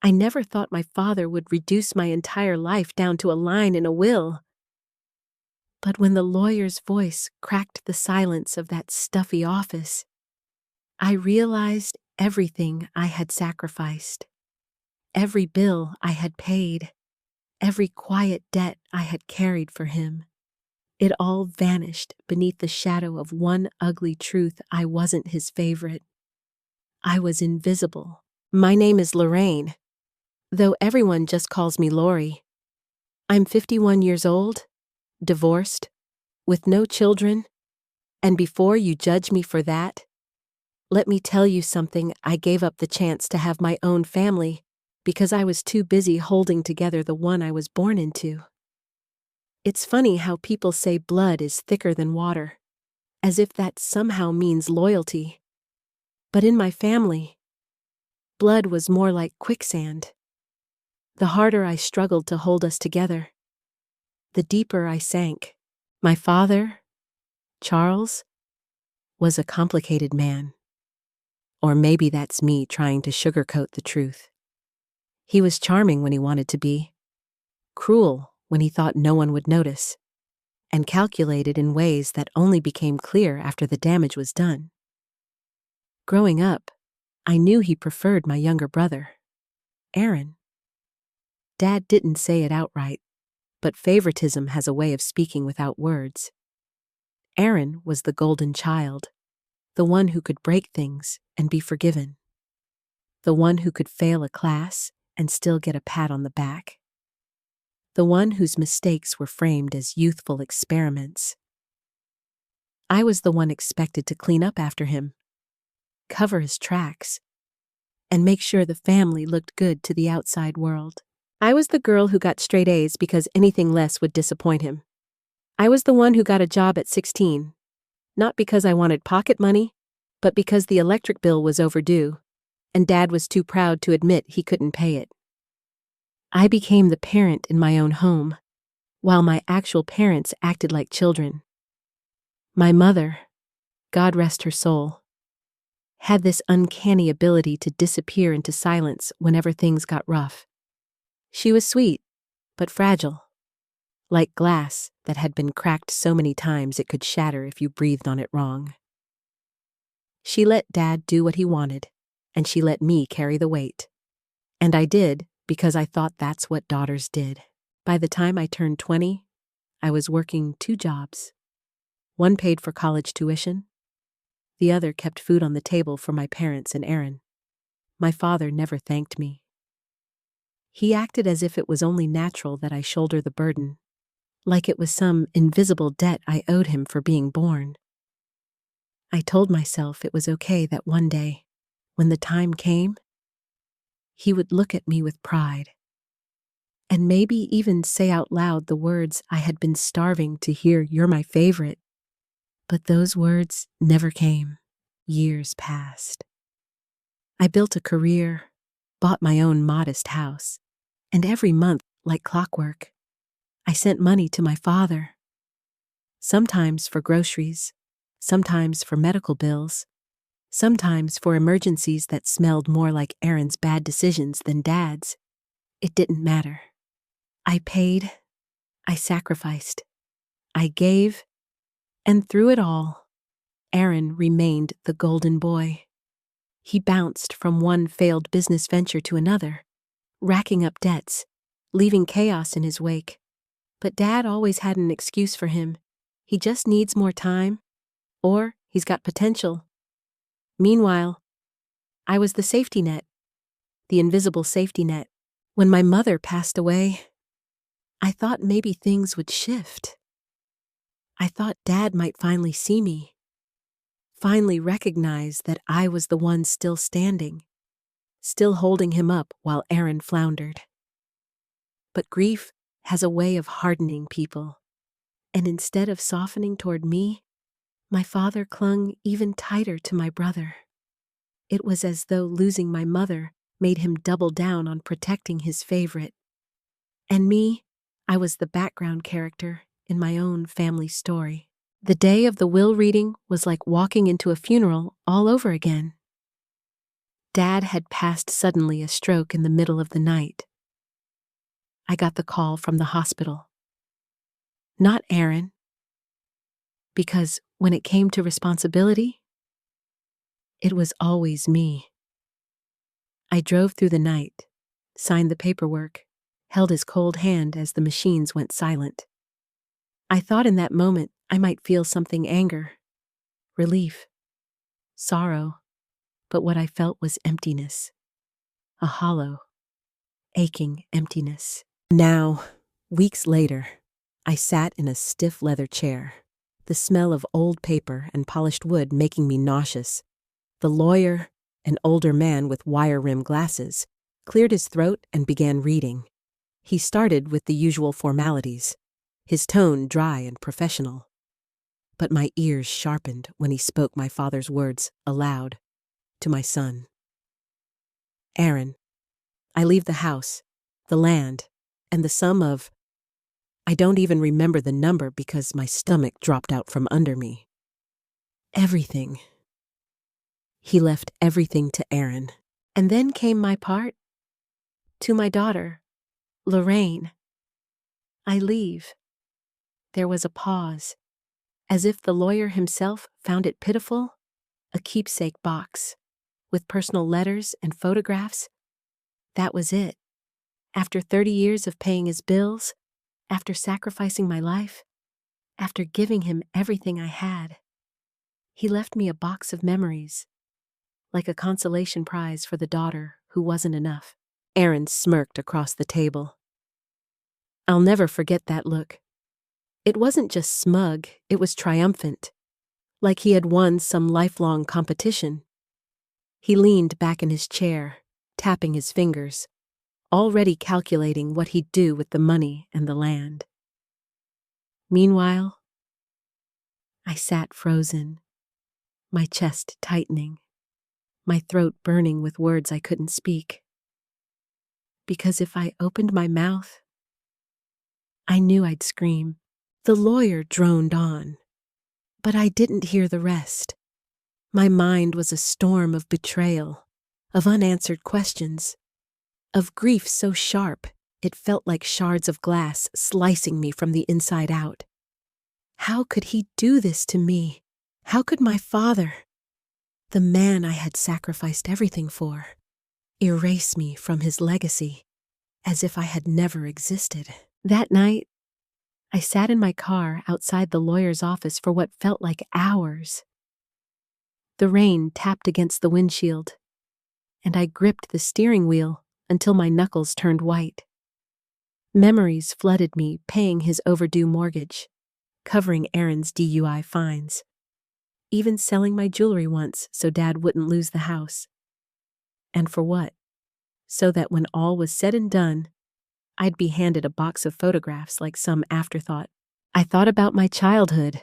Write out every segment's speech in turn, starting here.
I never thought my father would reduce my entire life down to a line in a will. But when the lawyer's voice cracked the silence of that stuffy office, I realized everything I had sacrificed, every bill I had paid, every quiet debt I had carried for him. It all vanished beneath the shadow of one ugly truth: I wasn't his favorite. I was invisible. My name is Lorraine, though everyone just calls me Lori. I'm 51 years old, divorced, with no children, and before you judge me for that, let me tell you something: I gave up the chance to have my own family because I was too busy holding together the one I was born into. It's funny how people say blood is thicker than water, as if that somehow means loyalty. But in my family, blood was more like quicksand. The harder I struggled to hold us together, the deeper I sank. My father, Charles, was a complicated man. Or maybe that's me trying to sugarcoat the truth. He was charming when he wanted to be, cruel when he thought no one would notice, and calculated in ways that only became clear after the damage was done. Growing up, I knew he preferred my younger brother, Aaron. Dad didn't say it outright, but favoritism has a way of speaking without words. Aaron was the golden child, the one who could break things and be forgiven, the one who could fail a class and still get a pat on the back, the one whose mistakes were framed as youthful experiments. I was the one expected to clean up after him, cover his tracks, and make sure the family looked good to the outside world. I was the girl who got straight A's because anything less would disappoint him. I was the one who got a job at 16, not because I wanted pocket money, but because the electric bill was overdue, and Dad was too proud to admit he couldn't pay it. I became the parent in my own home, while my actual parents acted like children. My mother, God rest her soul, had this uncanny ability to disappear into silence whenever things got rough. She was sweet, but fragile, like glass that had been cracked so many times it could shatter if you breathed on it wrong. She let Dad do what he wanted, and she let me carry the weight. And I did because I thought that's what daughters did. By the time I turned 20, I was working 2 jobs. One paid for college tuition. The other kept food on the table for my parents and Aaron. My father never thanked me. He acted as if it was only natural that I shoulder the burden, like it was some invisible debt I owed him for being born. I told myself it was okay that one day, when the time came, he would look at me with pride, and maybe even say out loud the words I had been starving to hear: "You're my favorite." But those words never came. Years passed. I built a career, bought my own modest house, and every month, like clockwork, I sent money to my father. Sometimes for groceries, sometimes for medical bills, sometimes for emergencies that smelled more like Aaron's bad decisions than Dad's. It didn't matter. I paid, I sacrificed, I gave, and through it all, Aaron remained the golden boy. He bounced from one failed business venture to another, racking up debts, leaving chaos in his wake. But Dad always had an excuse for him. He just needs more time, or he's got potential. Meanwhile, I was the safety net, the invisible safety net. When my mother passed away, I thought maybe things would shift. I thought Dad might finally see me, finally recognize that I was the one still standing, still holding him up while Aaron floundered. But grief has a way of hardening people, and instead of softening toward me, my father clung even tighter to my brother. It was as though losing my mother made him double down on protecting his favorite. And me, I was the background character in my own family story. The day of the will reading was like walking into a funeral all over again. Dad had passed suddenly a stroke in the middle of the night. I got the call from the hospital. Not Aaron, because when it came to responsibility, it was always me. I drove through the night, signed the paperwork, held his cold hand as the machines went silent. I thought in that moment I might feel something: anger, relief, sorrow, but what I felt was emptiness. A hollow, aching emptiness. Now, weeks later, I sat in a stiff leather chair, the smell of old paper and polished wood making me nauseous. The lawyer, an older man with wire-rimmed glasses, cleared his throat and began reading. He started with the usual formalities, his tone dry and professional. But my ears sharpened when he spoke my father's words aloud to my son. Aaron, I leave the house, the land, and the sum of— I don't even remember the number because my stomach dropped out from under me. Everything. He left everything to Aaron. And then came my part. To my daughter, Lorraine. I leave. There was a pause, as if the lawyer himself found it pitiful. A keepsake box, with personal letters and photographs. That was it. After 30 years of paying his bills, after sacrificing my life, after giving him everything I had, he left me a box of memories, like a consolation prize for the daughter who wasn't enough. Aaron smirked across the table. I'll never forget that look. It wasn't just smug, it was triumphant, like he had won some lifelong competition. He leaned back in his chair, tapping his fingers, already calculating what he'd do with the money and the land. Meanwhile, I sat frozen, my chest tightening, my throat burning with words I couldn't speak. Because if I opened my mouth, I knew I'd scream. The lawyer droned on, but I didn't hear the rest. My mind was a storm of betrayal, of unanswered questions, of grief so sharp it felt like shards of glass slicing me from the inside out. How could he do this to me? How could my father, the man I had sacrificed everything for, erase me from his legacy as if I had never existed? That night, I sat in my car outside the lawyer's office for what felt like hours. The rain tapped against the windshield, and I gripped the steering wheel until my knuckles turned white. Memories flooded me, paying his overdue mortgage, covering Aaron's DUI fines, even selling my jewelry once so Dad wouldn't lose the house. And for what? So that when all was said and done, I'd be handed a box of photographs like some afterthought. I thought about my childhood,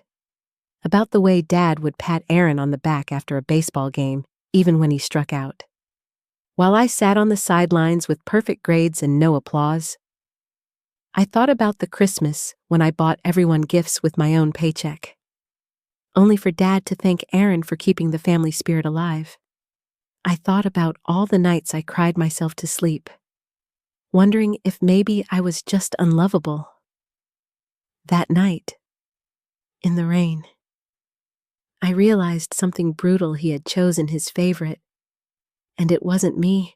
about the way Dad would pat Aaron on the back after a baseball game, even when he struck out. While I sat on the sidelines with perfect grades and no applause, I thought about the Christmas when I bought everyone gifts with my own paycheck, only for Dad to thank Aaron for keeping the family spirit alive. I thought about all the nights I cried myself to sleep, wondering if maybe I was just unlovable. That night, in the rain, I realized something brutal: he had chosen his favorite, and it wasn't me.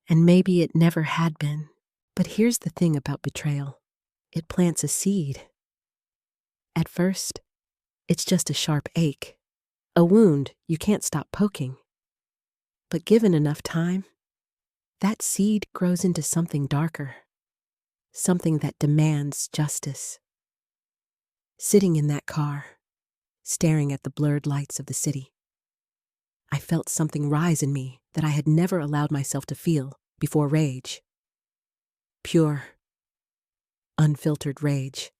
And maybe it never had been. But here's the thing about betrayal. It plants a seed. At first, it's just a sharp ache, a wound you can't stop poking. But given enough time, that seed grows into something darker, something that demands justice. Sitting in that car, staring at the blurred lights of the city, I felt something rise in me that I had never allowed myself to feel before: rage. Pure, unfiltered rage.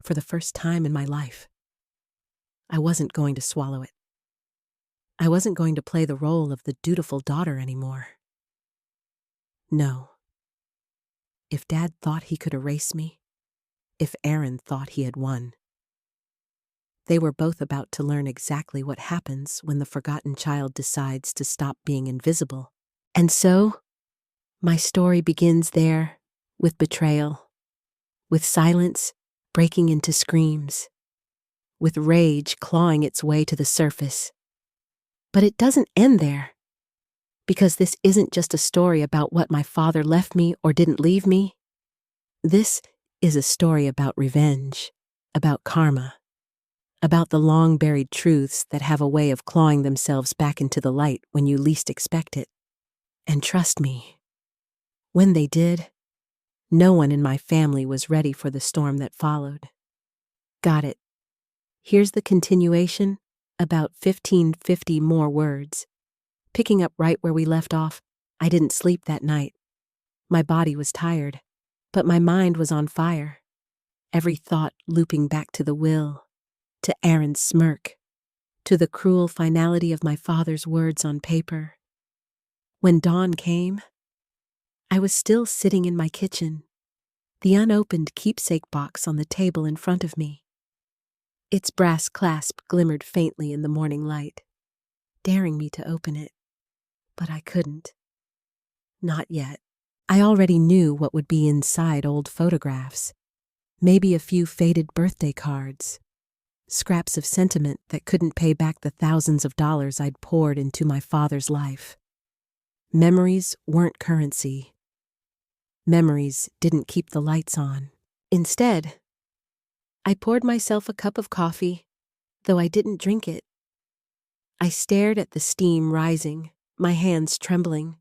For the first time in my life, I wasn't going to swallow it. I wasn't going to play the role of the dutiful daughter anymore. No. If Dad thought he could erase me, if Aaron thought he had won, They were both about to learn exactly what happens when the forgotten child decides to stop being invisible. And so, my story begins there, with betrayal, with silence breaking into screams, with rage clawing its way to the surface. But it doesn't end there, because this isn't just a story about what my father left me or didn't leave me. This is a story about revenge, about karma, about the long-buried truths that have a way of clawing themselves back into the light when you least expect it. And trust me, when they did, no one in my family was ready for the storm that followed. Got it. Here's the continuation, about 1550 more words. Picking up right where we left off, I didn't sleep that night. My body was tired, but my mind was on fire. Every thought looping back to the will, to Aaron's smirk, to the cruel finality of my father's words on paper. When dawn came, I was still sitting in my kitchen, the unopened keepsake box on the table in front of me. Its brass clasp glimmered faintly in the morning light, daring me to open it. But I couldn't. Not yet. I already knew what would be inside old photographs. Maybe a few faded birthday cards. Scraps of sentiment that couldn't pay back the thousands of dollars I'd poured into my father's life. Memories weren't currency. Memories didn't keep the lights on. Instead, I poured myself a cup of coffee, though I didn't drink it. I stared at the steam rising, my hands trembling,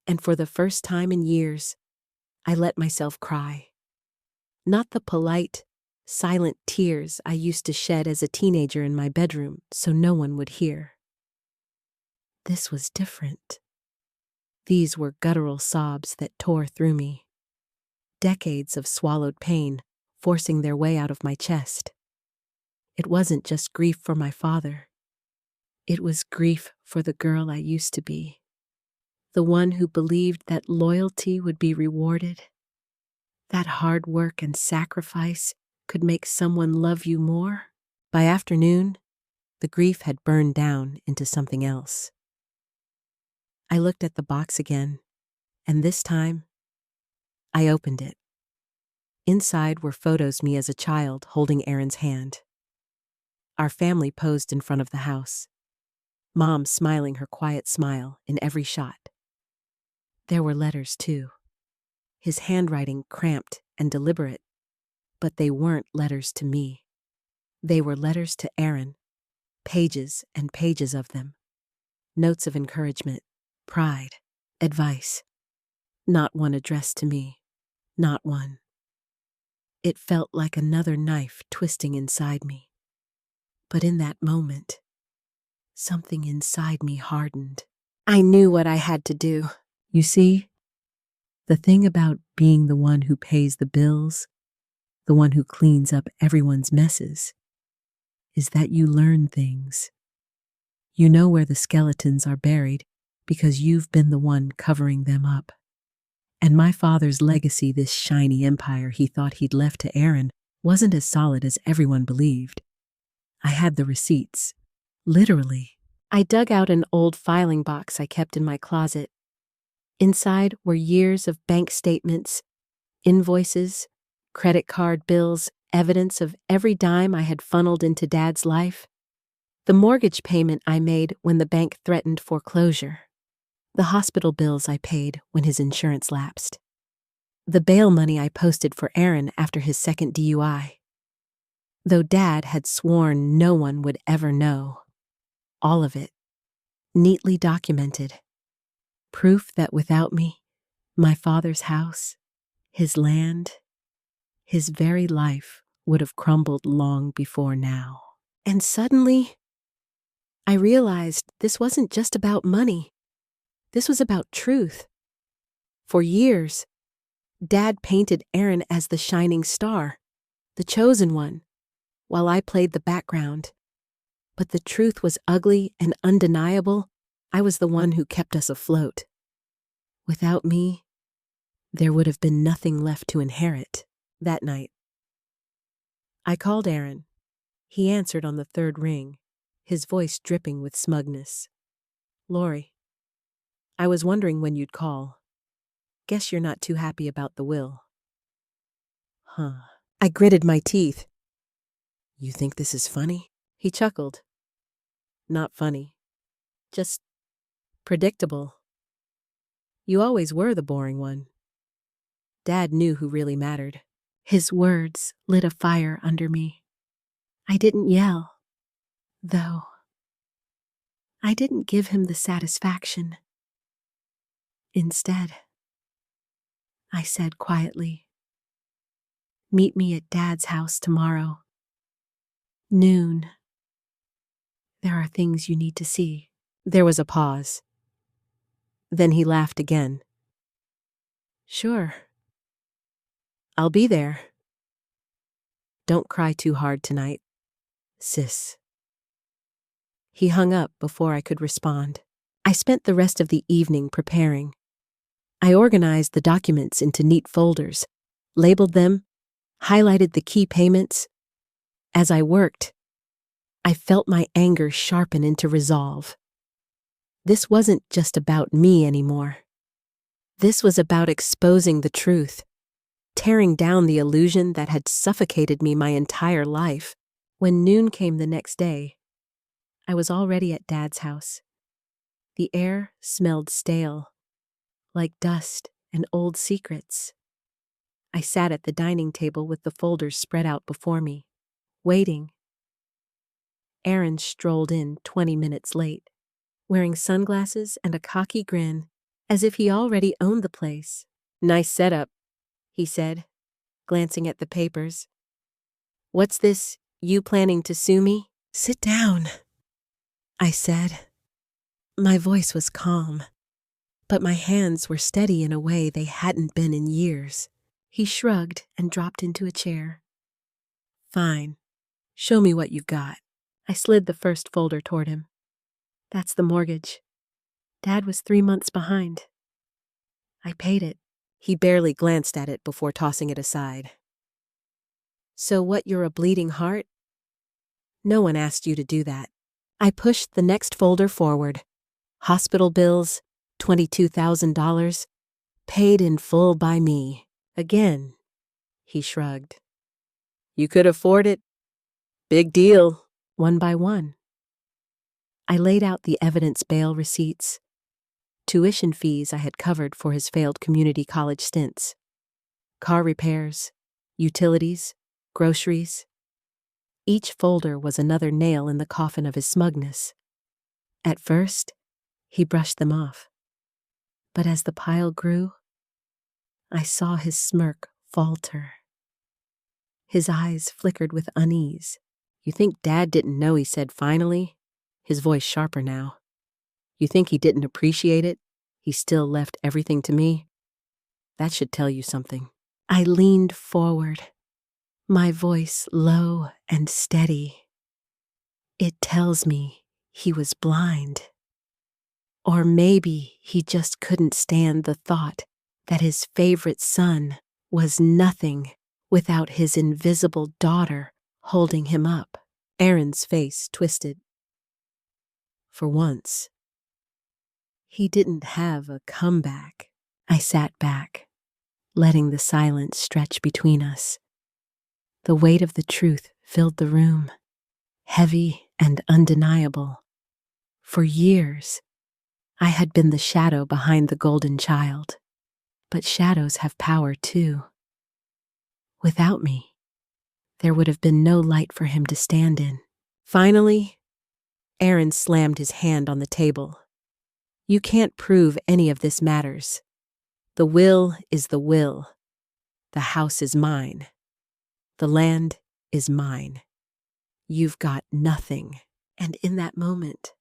and for the first time in years, I let myself cry. Not the polite, silent tears I used to shed as a teenager in my bedroom so no one would hear. This was different. These were guttural sobs that tore through me. Decades of swallowed pain forcing their way out of my chest. It wasn't just grief for my father. It was grief for the girl I used to be. The one who believed that loyalty would be rewarded. That hard work and sacrifice could make someone love you more. By afternoon, the grief had burned down into something else. I looked at the box again, and this time, I opened it. Inside were photos me as a child holding Aaron's hand. Our family posed in front of the house, Mom smiling her quiet smile in every shot. There were letters, too. His handwriting cramped and deliberate, but they weren't letters to me. They were letters to Aaron, pages and pages of them. Notes of encouragement, pride, advice. Not one addressed to me. Not one. It felt like another knife twisting inside me. But in that moment, something inside me hardened. I knew what I had to do. You see, the thing about being the one who pays the bills, the one who cleans up everyone's messes, is that you learn things. You know where the skeletons are buried because you've been the one covering them up. And my father's legacy, this shiny empire he thought he'd left to Aaron, wasn't as solid as everyone believed. I had the receipts. Literally. I dug out an old filing box I kept in my closet. Inside were years of bank statements, invoices, credit card bills, evidence of every dime I had funneled into Dad's life. The mortgage payment I made when the bank threatened foreclosure. The hospital bills I paid when his insurance lapsed. The bail money I posted for Aaron after his second DUI. Though Dad had sworn no one would ever know. All of it. Neatly documented. Proof that without me, my father's house, his land, his very life would have crumbled long before now. And suddenly, I realized this wasn't just about money. This was about truth. For years, Dad painted Aaron as the shining star, the chosen one, while I played the background. But the truth was ugly and undeniable. I was the one who kept us afloat. Without me, there would have been nothing left to inherit. That night, I called Aaron. He answered on the third ring, his voice dripping with smugness. "Lori, I was wondering when you'd call. Guess you're not too happy about the will." "Huh." I gritted my teeth. "You think this is funny?" He chuckled. "Not funny. Just predictable. You always were the boring one. Dad knew who really mattered." His words lit a fire under me. I didn't yell, though. I didn't give him the satisfaction. Instead, I said quietly, "Meet me at Dad's house tomorrow. Noon. There are things you need to see." There was a pause. Then he laughed again. "Sure. I'll be there. Don't cry too hard tonight, sis." He hung up before I could respond. I spent the rest of the evening preparing. I organized the documents into neat folders, labeled them, highlighted the key payments. As I worked, I felt my anger sharpen into resolve. This wasn't just about me anymore. This was about exposing the truth, tearing down the illusion that had suffocated me my entire life. When noon came the next day, I was already at Dad's house. The air smelled stale, like dust and old secrets. I sat at the dining table with the folders spread out before me, waiting. Aaron strolled in 20 minutes late, wearing sunglasses and a cocky grin, as if he already owned the place. "Nice setup," he said, glancing at the papers. "What's this, you planning to sue me?" "Sit down," I said. My voice was calm, but my hands were steady in a way they hadn't been in years. He shrugged and dropped into a chair. "Fine. Show me what you've got." I slid the first folder toward him. "That's the mortgage. Dad was 3 months behind. I paid it." He barely glanced at it before tossing it aside. "So what, you're a bleeding heart? No one asked you to do that." I pushed the next folder forward. Hospital bills, $22,000, paid in full by me. "Again," he shrugged. "You could afford it. Big deal." One by one, I laid out the evidence bail receipts, tuition fees I had covered for his failed community college stints, car repairs, utilities, groceries. Each folder was another nail in the coffin of his smugness. At first, he brushed them off. But as the pile grew, I saw his smirk falter. His eyes flickered with unease. "You think Dad didn't know?" he said finally, his voice sharper now. "You think he didn't appreciate it? He still left everything to me? That should tell you something." I leaned forward, my voice low and steady. "It tells me he was blind. Or maybe he just couldn't stand the thought that his favorite son was nothing without his invisible daughter holding him up." Aaron's face twisted. For once, he didn't have a comeback. I sat back, letting the silence stretch between us. The weight of the truth filled the room, heavy and undeniable. For years, I had been the shadow behind the golden child. But shadows have power too. Without me, there would have been no light for him to stand in. Finally, Aaron slammed his hand on the table. "You can't prove any of this matters. The will is the will. The house is mine. The land is mine. You've got nothing." And in that moment,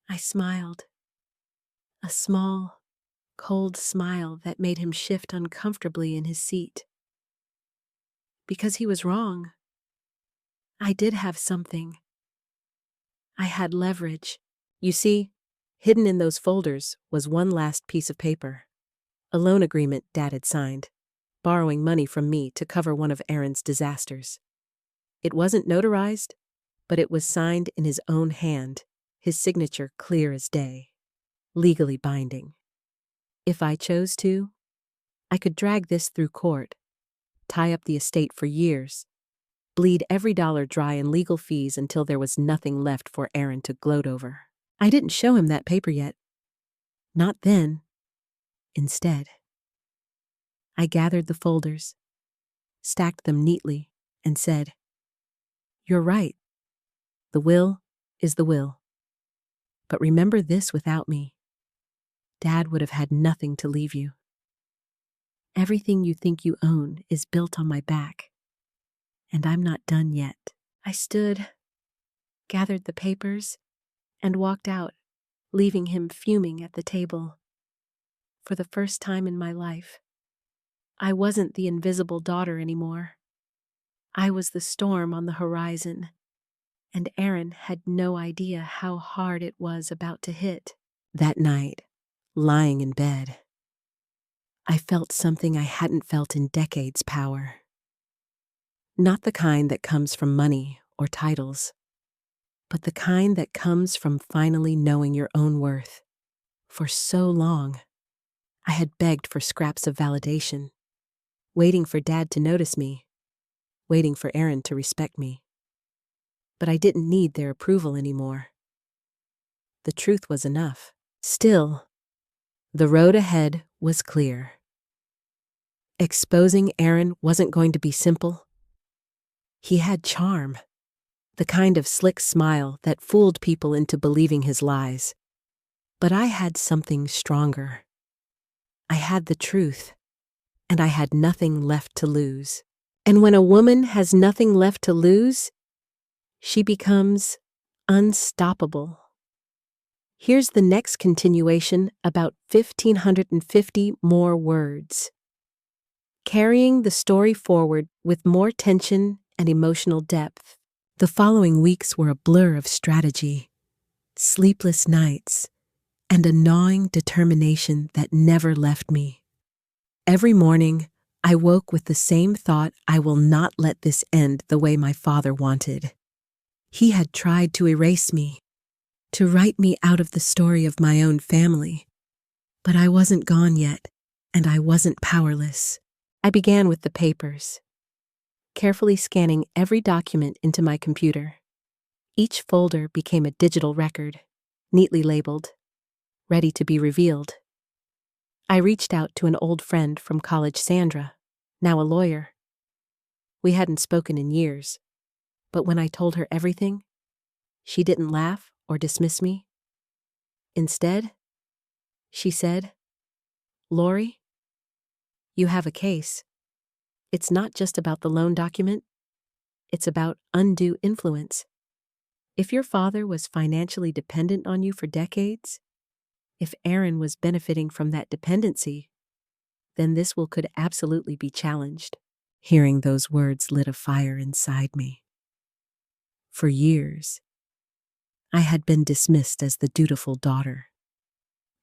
I smiled. A small, cold smile that made him shift uncomfortably in his seat. Because he was wrong. I did have something. I had leverage. You see, hidden in those folders was one last piece of paper. A loan agreement Dad had signed, borrowing money from me to cover one of Aaron's disasters. It wasn't notarized, but it was signed in his own hand, his signature clear as day, legally binding. If I chose to, I could drag this through court, tie up the estate for years, bleed every dollar dry in legal fees until there was nothing left for Aaron to gloat over. I didn't show him that paper yet. Not then. Instead, I gathered the folders, stacked them neatly, and said, "You're right. The will is the will. But remember this without me. Dad would have had nothing to leave you. Everything you think you own is built on my back, and I'm not done yet." I stood, gathered the papers, and walked out, leaving him fuming at the table. For the first time in my life, I wasn't the invisible daughter anymore. I was the storm on the horizon, and Aaron had no idea how hard it was about to hit. That night, lying in bed, I felt something I hadn't felt in decades. Power. Not the kind that comes from money or titles, but the kind that comes from finally knowing your own worth. For so long, I had begged for scraps of validation, waiting for Dad to notice me, waiting for Aaron to respect me. But I didn't need their approval anymore. The truth was enough. Still, the road ahead was clear. Exposing Aaron wasn't going to be simple. He had charm, the kind of slick smile that fooled people into believing his lies. But I had something stronger. I had the truth, and I had nothing left to lose. And when a woman has nothing left to lose, she becomes unstoppable. Here's the next continuation, about 1,550 more words, carrying the story forward with more tension and emotional depth. The following weeks were a blur of strategy, sleepless nights, and a gnawing determination that never left me. Every morning, I woke with the same thought: I will not let this end the way my father wanted. He had tried to erase me, to write me out of the story of my own family. But I wasn't gone yet, and I wasn't powerless. I began with the papers, carefully scanning every document into my computer. Each folder became a digital record, neatly labeled, ready to be revealed. I reached out to an old friend from college, Sandra, now a lawyer. We hadn't spoken in years, but when I told her everything, she didn't laugh or dismiss me. Instead, she said, "Lori, you have a case. It's not just about the loan document. It's about undue influence. If your father was financially dependent on you for decades, if Aaron was benefiting from that dependency, then this will could absolutely be challenged." Hearing those words lit a fire inside me. For years, I had been dismissed as the dutiful daughter,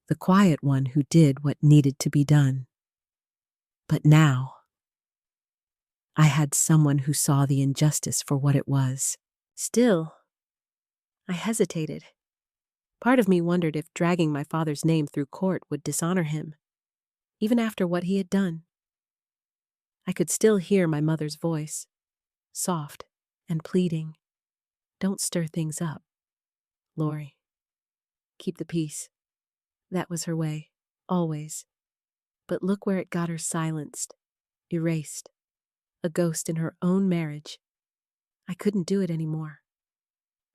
the quiet one who did what needed to be done. But now, I had someone who saw the injustice for what it was. Still, I hesitated. Part of me wondered if dragging my father's name through court would dishonor him, even after what he had done. I could still hear my mother's voice, soft and pleading. "Don't stir things up, Lori. Keep the peace." That was her way, always. But look where it got her: silenced, erased, a ghost in her own marriage. I couldn't do it anymore.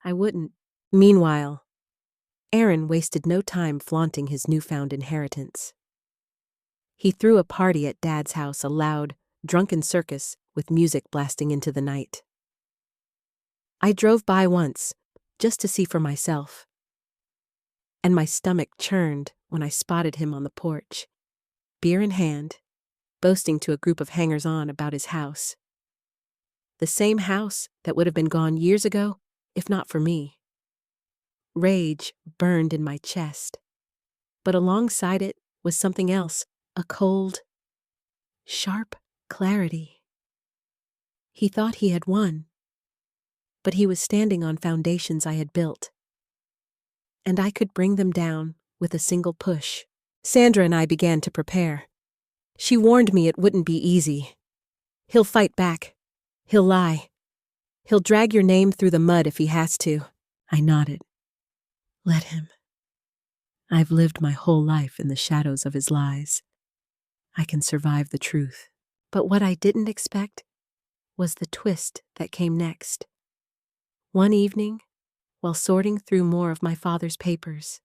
I wouldn't. Meanwhile, Aaron wasted no time flaunting his newfound inheritance. He threw a party at Dad's house, a loud, drunken circus with music blasting into the night. I drove by once, just to see for myself, and my stomach churned when I spotted him on the porch, beer in hand, boasting to a group of hangers-on about his house. The same house that would have been gone years ago, if not for me. Rage burned in my chest, but alongside it was something else, a cold, sharp clarity. He thought he had won, but he was standing on foundations I had built, and I could bring them down with a single push. Sandra and I began to prepare. She warned me it wouldn't be easy. He'll fight back. He'll lie. He'll drag your name through the mud if he has to. I nodded. Let him. I've lived my whole life in the shadows of his lies. I can survive the truth. But what I didn't expect was the twist that came next. One evening, while sorting through more of my father's papers,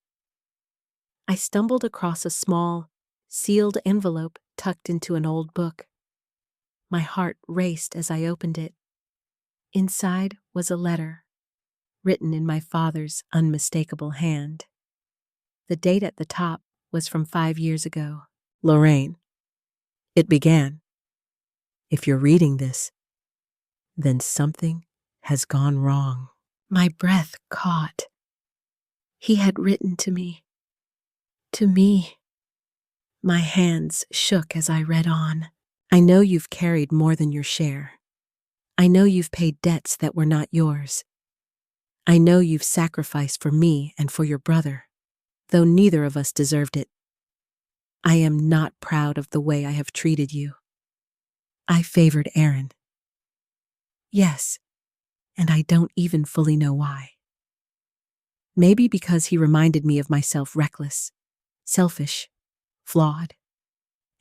I stumbled across a small, sealed envelope tucked into an old book. My heart raced as I opened it. Inside was a letter, written in my father's unmistakable hand. The date at the top was from 5 years ago. Lorraine, it began. If you're reading this, then something has gone wrong. My breath caught. He had written to me. To me. My hands shook as I read on. I know you've carried more than your share. I know you've paid debts that were not yours. I know you've sacrificed for me and for your brother, though neither of us deserved it. I am not proud of the way I have treated you. I favored Aaron. Yes, and I don't even fully know why. Maybe because he reminded me of myself reckless, selfish, flawed.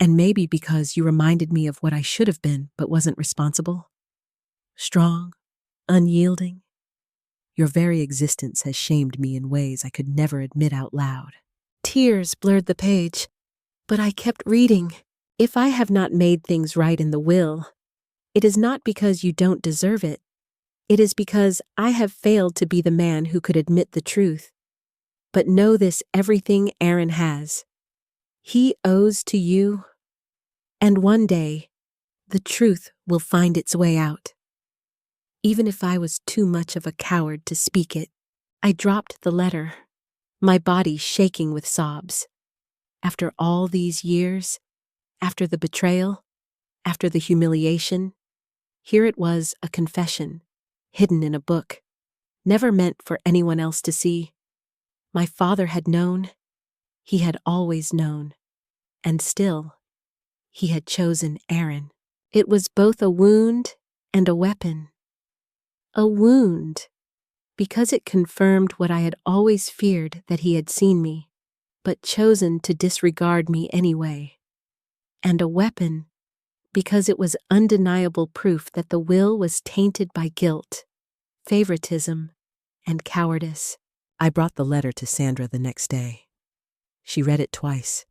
And maybe because you reminded me of what I should have been but wasn't responsible. Strong, unyielding. Your very existence has shamed me in ways I could never admit out loud. Tears blurred the page, but I kept reading. If I have not made things right in the will, it is not because you don't deserve it. It is because I have failed to be the man who could admit the truth. But know this, everything Aaron has, he owes to you. And one day, the truth will find its way out. Even if I was too much of a coward to speak it, I dropped the letter, my body shaking with sobs. After all these years, after the betrayal, after the humiliation, here it was, a confession, hidden in a book, never meant for anyone else to see. My father had known, he had always known, and still, he had chosen Aaron. It was both a wound and a weapon. A wound, because it confirmed what I had always feared, that he had seen me, but chosen to disregard me anyway. And a weapon, because it was undeniable proof that the will was tainted by guilt, favoritism, and cowardice. I brought the letter to Sandra the next day. She read it twice,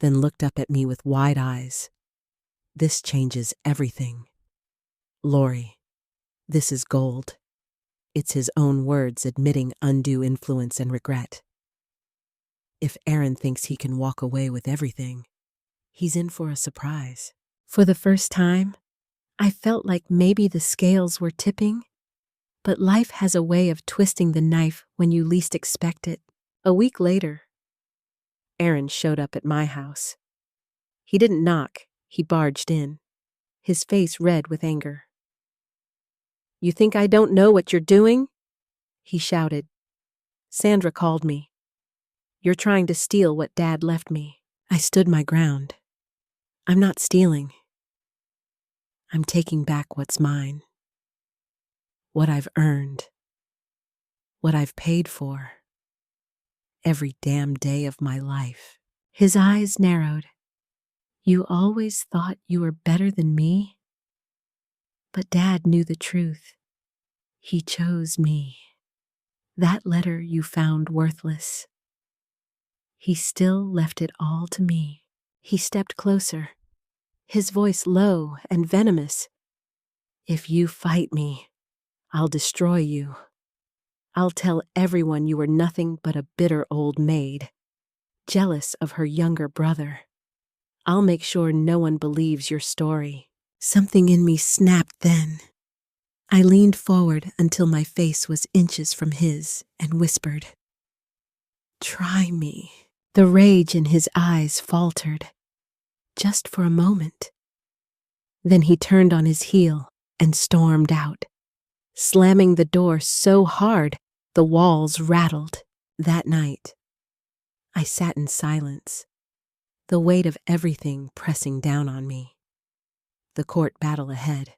then looked up at me with wide eyes. This changes everything. Lori, this is gold. It's his own words admitting undue influence and regret. If Aaron thinks he can walk away with everything, he's in for a surprise. For the first time, I felt like maybe the scales were tipping, but life has a way of twisting the knife when you least expect it. A week later, Aaron showed up at my house. He didn't knock, he barged in, his face red with anger. "You think I don't know what you're doing?" he shouted. "Sandra called me. You're trying to steal what Dad left me." I stood my ground. I'm not stealing. I'm taking back what's mine. What I've earned. What I've paid for. Every damn day of my life. His eyes narrowed. "You always thought you were better than me? But Dad knew the truth. He chose me. That letter you found worthless. He still left it all to me." He stepped closer, his voice low and venomous. "If you fight me, I'll destroy you. I'll tell everyone you were nothing but a bitter old maid, jealous of her younger brother. I'll make sure no one believes your story." Something in me snapped then. I leaned forward until my face was inches from his and whispered, "Try me." The rage in his eyes faltered, just for a moment. Then he turned on his heel and stormed out, slamming the door so hard the walls rattled. That night, I sat in silence, the weight of everything pressing down on me. The court battle ahead,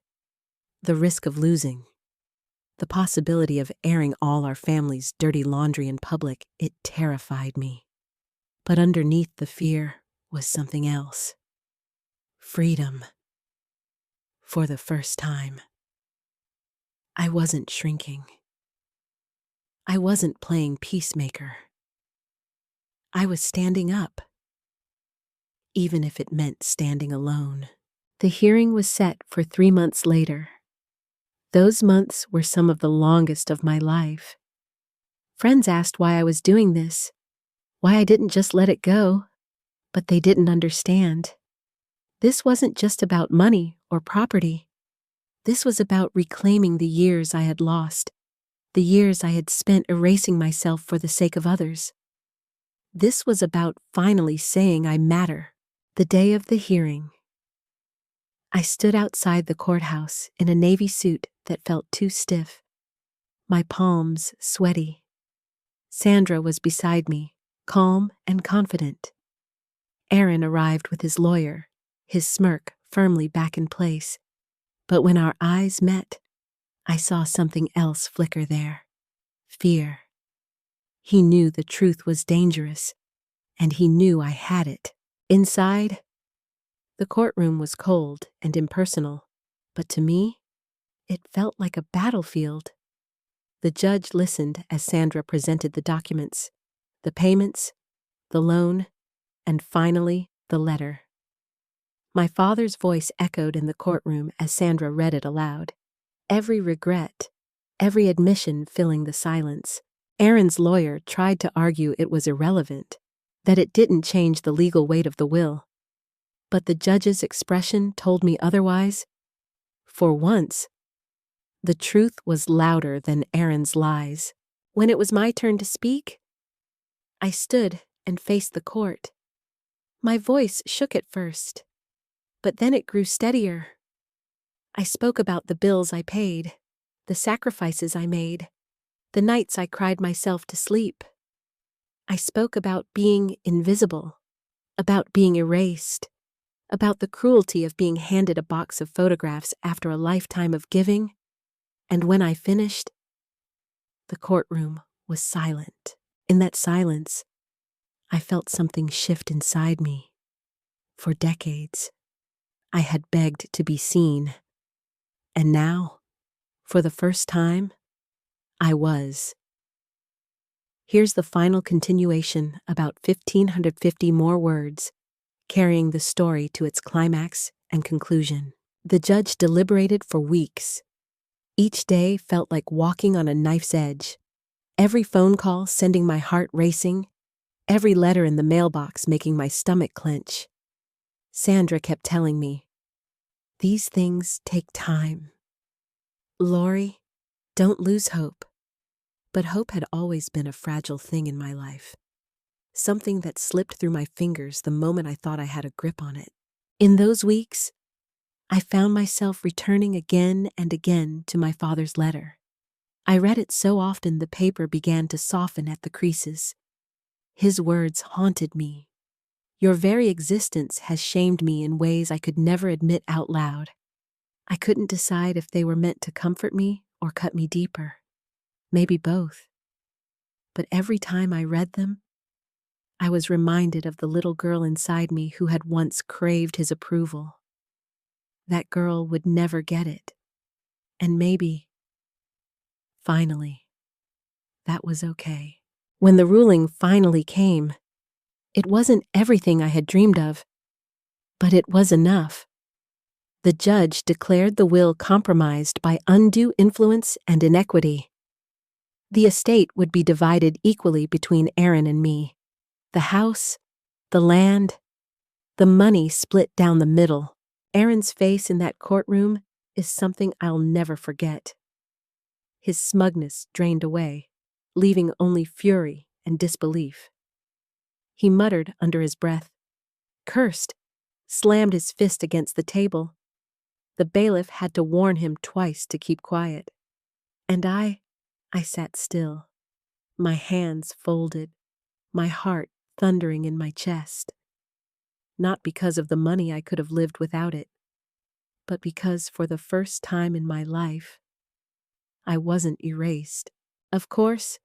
the risk of losing, the possibility of airing all our family's dirty laundry in public, it terrified me. But underneath the fear was something else. Freedom. For the first time. I wasn't shrinking. I wasn't playing peacemaker. I was standing up, even if it meant standing alone. The hearing was set for 3 months later. Those months were some of the longest of my life. Friends asked why I was doing this, why I didn't just let it go, but they didn't understand. This wasn't just about money or property. This was about reclaiming the years I had lost, the years I had spent erasing myself for the sake of others. This was about finally saying I matter. The day of the hearing, I stood outside the courthouse in a navy suit that felt too stiff, my palms sweaty. Sandra was beside me, calm and confident. Aaron arrived with his lawyer, his smirk firmly back in place. But when our eyes met, I saw something else flicker there. Fear. He knew the truth was dangerous, and he knew I had it. Inside, the courtroom was cold and impersonal, but to me, it felt like a battlefield. The judge listened as Sandra presented the documents, the payments, the loan, and finally, the letter. My father's voice echoed in the courtroom as Sandra read it aloud. Every regret, every admission filling the silence. Aaron's lawyer tried to argue it was irrelevant, that it didn't change the legal weight of the will. But the judge's expression told me otherwise. For once, the truth was louder than Aaron's lies. When it was my turn to speak, I stood and faced the court. My voice shook at first, but then it grew steadier. I spoke about the bills I paid, the sacrifices I made, the nights I cried myself to sleep. I spoke about being invisible, about being erased, about the cruelty of being handed a box of photographs after a lifetime of giving, and when I finished, the courtroom was silent. In that silence, I felt something shift inside me. For decades, I had begged to be seen, and now, for the first time, I was. Here's the final continuation, about 1,550 more words, carrying the story to its climax and conclusion. The judge deliberated for weeks. Each day felt like walking on a knife's edge. Every phone call sending my heart racing, every letter in the mailbox making my stomach clench. Sandra kept telling me, "These things take time. Lori, don't lose hope." But hope had always been a fragile thing in my life. Something that slipped through my fingers the moment I thought I had a grip on it. In those weeks, I found myself returning again and again to my father's letter. I read it so often the paper began to soften at the creases. His words haunted me. "Your very existence has shamed me in ways I could never admit out loud." I couldn't decide if they were meant to comfort me or cut me deeper. Maybe both. But every time I read them, I was reminded of the little girl inside me who had once craved his approval. That girl would never get it. And maybe, finally, that was okay. When the ruling finally came, it wasn't everything I had dreamed of, but it was enough. The judge declared the will compromised by undue influence and inequity. The estate would be divided equally between Aaron and me. The house, the land, the money split down the middle. Aaron's face in that courtroom is something I'll never forget. His smugness drained away, leaving only fury and disbelief. He muttered under his breath, cursed, slammed his fist against the table. The bailiff had to warn him twice to keep quiet. And I sat still, my hands folded, my heart thundering in my chest. Not because of the money I could have lived without it, but because for the first time in my life, I wasn't erased. Of course,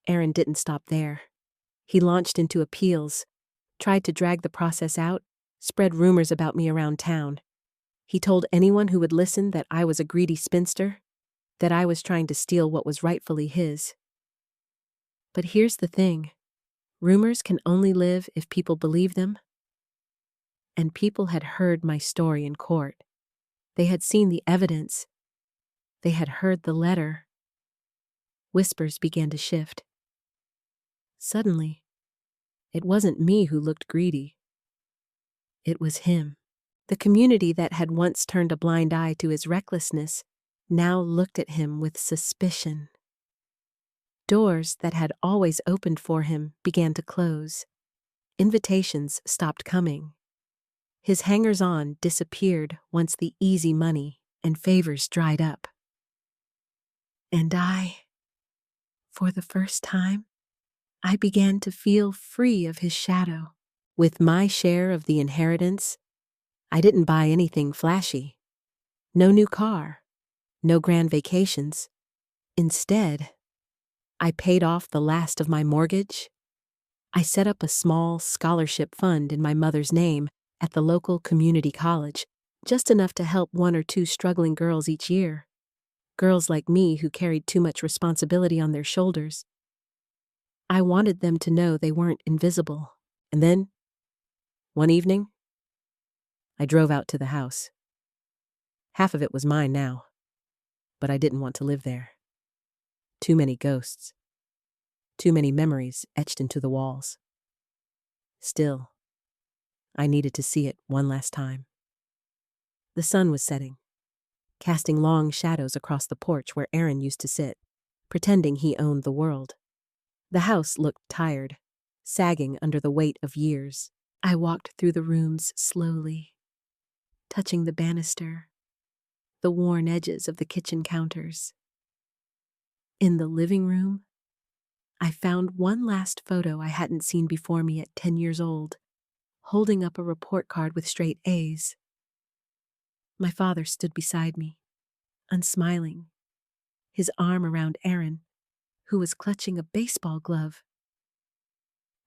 Aaron didn't stop there. He launched into appeals, tried to drag the process out, spread rumors about me around town. He told anyone who would listen that I was a greedy spinster, that I was trying to steal what was rightfully his. But here's the thing. Rumors can only live if people believe them. And people had heard my story in court. They had seen the evidence. They had heard the letter. Whispers began to shift. Suddenly, it wasn't me who looked greedy. It was him. The community that had once turned a blind eye to his recklessness now looked at him with suspicion. Doors that had always opened for him began to close. Invitations stopped coming. His hangers-on disappeared once the easy money and favors dried up. And for the first time, I began to feel free of his shadow. With my share of the inheritance, I didn't buy anything flashy. No new car, no grand vacations. Instead, I paid off the last of my mortgage. I set up a small scholarship fund in my mother's name at the local community college, just enough to help 1 or 2 struggling girls each year. Girls like me who carried too much responsibility on their shoulders. I wanted them to know they weren't invisible. And then, one evening, I drove out to the house. Half of it was mine now, but I didn't want to live there. Too many ghosts. Too many memories etched into the walls. Still, I needed to see it one last time. The sun was setting, casting long shadows across the porch where Aaron used to sit, pretending he owned the world. The house looked tired, sagging under the weight of years. I walked through the rooms slowly, touching the banister, the worn edges of the kitchen counters. In the living room, I found one last photo I hadn't seen before me at 10 years old, holding up a report card with straight A's. My father stood beside me, unsmiling, his arm around Aaron, who was clutching a baseball glove.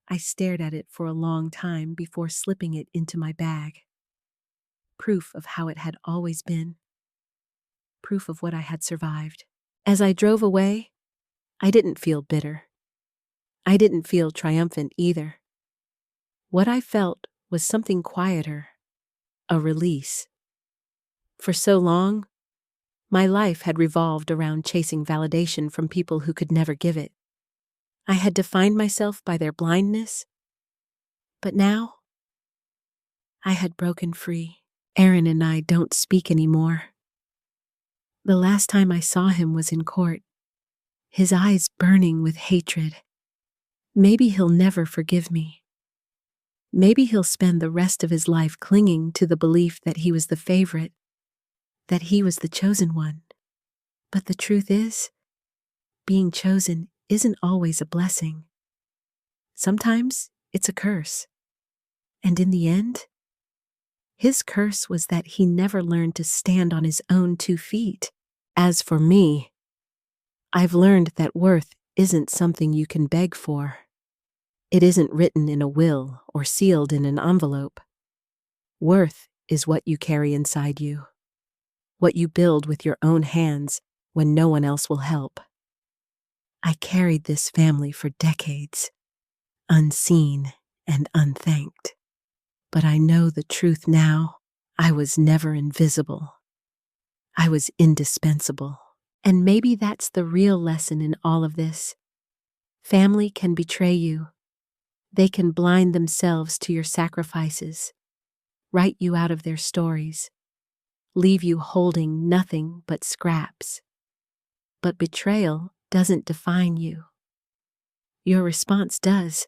I stared at it for a long time before slipping it into my bag. Proof of how it had always been. Proof of what I had survived. As I drove away, I didn't feel bitter. I didn't feel triumphant either. What I felt was something quieter, a release. For so long, my life had revolved around chasing validation from people who could never give it. I had defined myself by their blindness, but now I had broken free. Aaron and I don't speak anymore. The last time I saw him was in court, his eyes burning with hatred. Maybe he'll never forgive me. Maybe he'll spend the rest of his life clinging to the belief that he was the favorite, that he was the chosen one. But the truth is, being chosen isn't always a blessing. Sometimes it's a curse. And in the end, his curse was that he never learned to stand on his own 2 feet. As for me, I've learned that worth isn't something you can beg for. It isn't written in a will or sealed in an envelope. Worth is what you carry inside you, what you build with your own hands when no one else will help. I carried this family for decades, unseen and unthanked. But I know the truth now. I was never invisible. I was indispensable. And maybe that's the real lesson in all of this. Family can betray you. They can blind themselves to your sacrifices, write you out of their stories, leave you holding nothing but scraps. But betrayal doesn't define you. Your response does.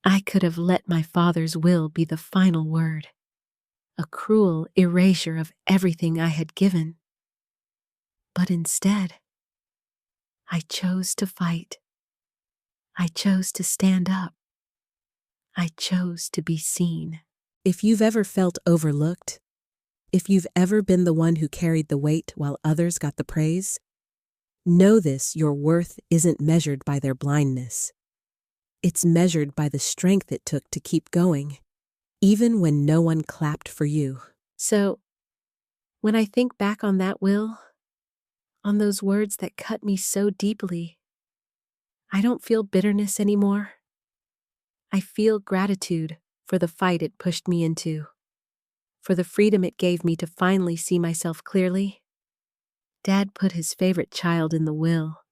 I could have let my father's will be the final word, a cruel erasure of everything I had given. But instead, I chose to fight. I chose to stand up. I chose to be seen. If you've ever felt overlooked, if you've ever been the one who carried the weight while others got the praise, know this: your worth isn't measured by their blindness. It's measured by the strength it took to keep going, even when no one clapped for you. So, when I think back on that, Will, on those words that cut me so deeply, I don't feel bitterness anymore. I feel gratitude for the fight it pushed me into, for the freedom it gave me to finally see myself clearly. Dad put his favorite child in the will,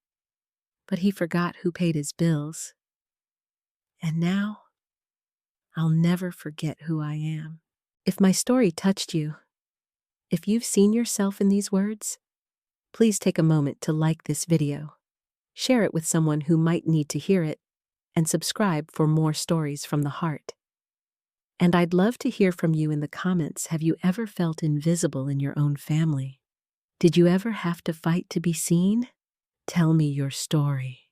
but he forgot who paid his bills. And now, I'll never forget who I am. If my story touched you, if you've seen yourself in these words, please take a moment to like this video, share it with someone who might need to hear it, and subscribe for more stories from the heart. And I'd love to hear from you in the comments. Have you ever felt invisible in your own family? Did you ever have to fight to be seen? Tell me your story.